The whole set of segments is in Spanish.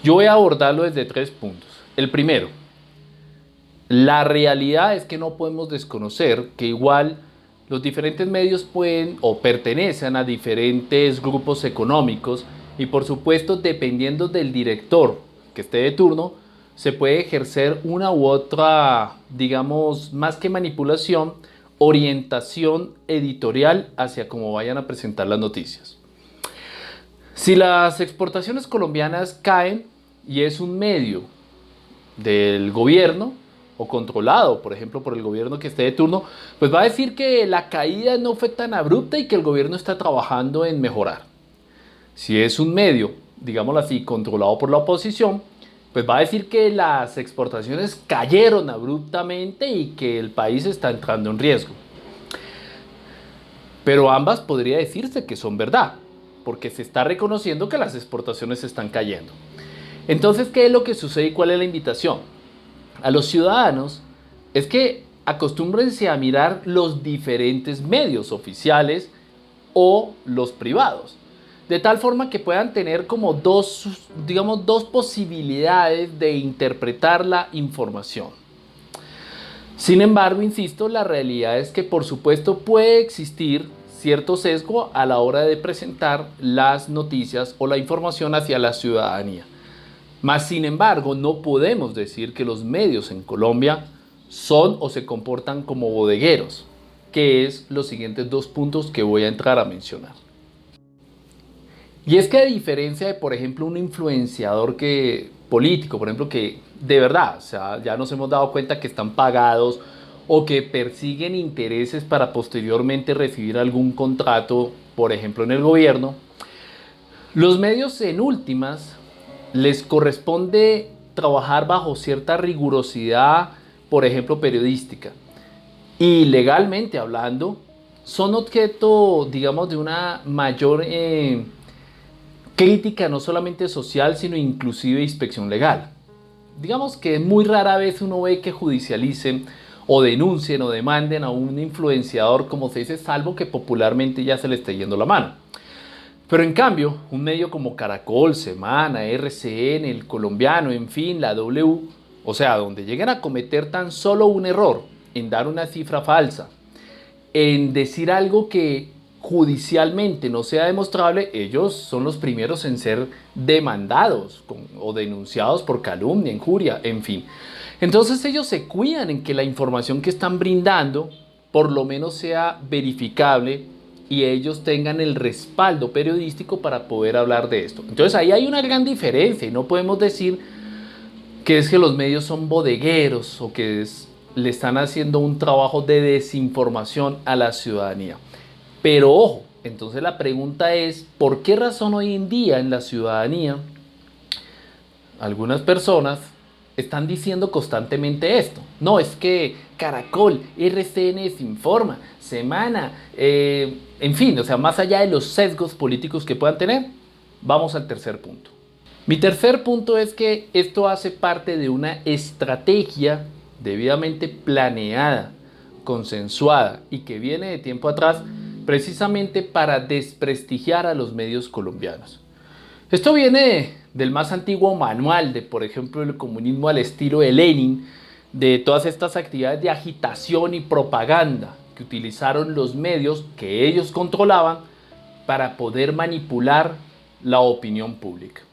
Yo voy a abordarlo desde tres puntos. El primero, la realidad es que no podemos desconocer que igual los diferentes medios pueden o pertenecen a diferentes grupos económicos y por supuesto dependiendo del director que esté de turno, se puede ejercer una u otra, digamos, más que manipulación, orientación editorial hacia cómo vayan a presentar las noticias. Si las exportaciones colombianas caen y es un medio del gobierno o controlado, por ejemplo, por el gobierno que esté de turno, pues va a decir que la caída no fue tan abrupta y que el gobierno está trabajando en mejorar. Si es un medio, digámoslo así, controlado por la oposición, pues va a decir que las exportaciones cayeron abruptamente y que el país está entrando en riesgo. Pero ambas podría decirse que son verdad, porque se está reconociendo que las exportaciones están cayendo. Entonces, ¿qué es lo que sucede y cuál es la invitación? A los ciudadanos es que acostúmbrense a mirar los diferentes medios oficiales o los privados, de tal forma que puedan tener como dos posibilidades de interpretar la información. Sin embargo, insisto, la realidad es que por supuesto puede existir cierto sesgo a la hora de presentar las noticias o la información hacia la ciudadanía. Mas, sin embargo, no podemos decir que los medios en Colombia son o se comportan como bodegueros, que es los siguientes dos puntos que voy a entrar a mencionar. Y es que a diferencia de, por ejemplo, un influenciador político, por ejemplo, que de verdad, o sea, ya nos hemos dado cuenta que están pagados o que persiguen intereses para posteriormente recibir algún contrato, por ejemplo, en el gobierno, los medios en últimas les corresponde trabajar bajo cierta rigurosidad, por ejemplo, periodística. Y legalmente hablando, son objeto, digamos, de una mayor crítica no solamente social, sino inclusive inspección legal. Digamos que muy rara vez uno ve que judicialicen o denuncien o demanden a un influenciador, como se dice, salvo que popularmente ya se le esté yendo la mano. Pero en cambio, un medio como Caracol, Semana, RCN, El Colombiano, en fin, la W, o sea, donde llegan a cometer tan solo un error en dar una cifra falsa, en decir algo que judicialmente no sea demostrable, ellos son los primeros en ser demandados o denunciados por calumnia, injuria, en fin. Entonces ellos se cuidan en que la información que están brindando por lo menos sea verificable y ellos tengan el respaldo periodístico para poder hablar de esto. Entonces ahí hay una gran diferencia y no podemos decir que es que los medios son bodegueros o que le están haciendo un trabajo de desinformación a la ciudadanía. Pero ojo, entonces la pregunta es, ¿por qué razón hoy en día en la ciudadanía algunas personas están diciendo constantemente esto? No, es que Caracol, RCN desinforma, Semana, en fin, o sea, más allá de los sesgos políticos que puedan tener, vamos al tercer punto. Mi tercer punto es que esto hace parte de una estrategia debidamente planeada, consensuada y que viene de tiempo atrás precisamente para desprestigiar a los medios colombianos. Esto viene del más antiguo manual de, por ejemplo, el comunismo al estilo de Lenin, de todas estas actividades de agitación y propaganda que utilizaron los medios que ellos controlaban para poder manipular la opinión pública.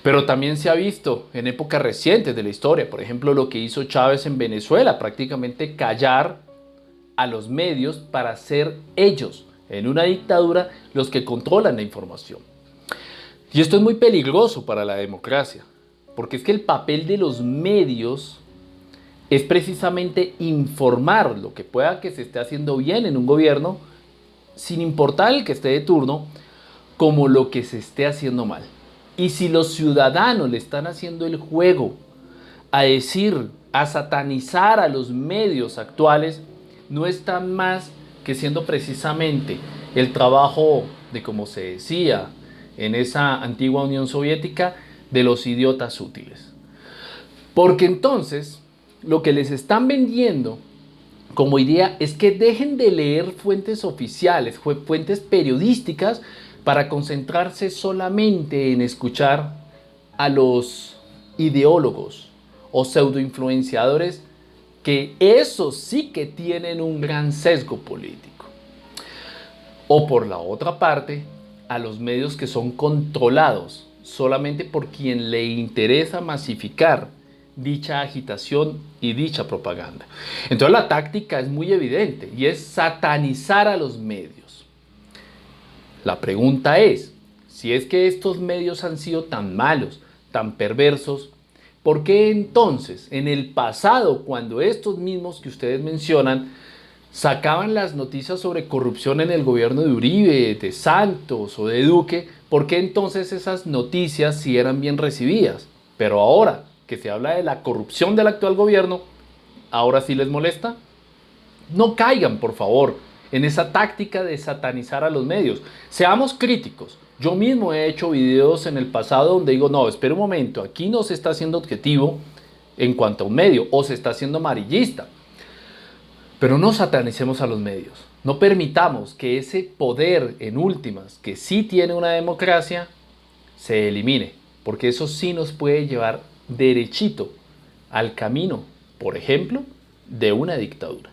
Pero también se ha visto en épocas recientes de la historia, por ejemplo, lo que hizo Chávez en Venezuela, prácticamente callar a los medios para ser ellos, en una dictadura, los que controlan la información. Y esto es muy peligroso para la democracia, porque es que el papel de los medios es precisamente informar lo que pueda que se esté haciendo bien en un gobierno, sin importar el que esté de turno, como lo que se esté haciendo mal. Y si los ciudadanos le están haciendo el juego a decir, a satanizar a los medios actuales, no están más que siendo precisamente el trabajo de, como se decía en esa antigua Unión Soviética, de los idiotas útiles. Porque entonces lo que les están vendiendo como idea es que dejen de leer fuentes oficiales, fuentes periodísticas, para concentrarse solamente en escuchar a los ideólogos o pseudoinfluenciadores que esos sí que tienen un gran sesgo político. O por la otra parte, a los medios que son controlados solamente por quien le interesa masificar dicha agitación y dicha propaganda. Entonces la táctica es muy evidente y es satanizar a los medios. La pregunta es, si es que estos medios han sido tan malos, tan perversos, ¿por qué entonces en el pasado, cuando estos mismos que ustedes mencionan sacaban las noticias sobre corrupción en el gobierno de Uribe, de Santos o de Duque, por qué entonces esas noticias sí eran bien recibidas? Pero ahora que se habla de la corrupción del actual gobierno, ¿ahora sí les molesta? No caigan, por favor, en esa táctica de satanizar a los medios. Seamos críticos. Yo mismo he hecho videos en el pasado donde digo, no, espera un momento, aquí no se está haciendo objetivo en cuanto a un medio, o se está haciendo amarillista. Pero no satanicemos a los medios. No permitamos que ese poder en últimas, que sí tiene una democracia, se elimine. Porque eso sí nos puede llevar derechito al camino, por ejemplo, de una dictadura.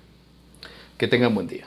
Que tengan buen día.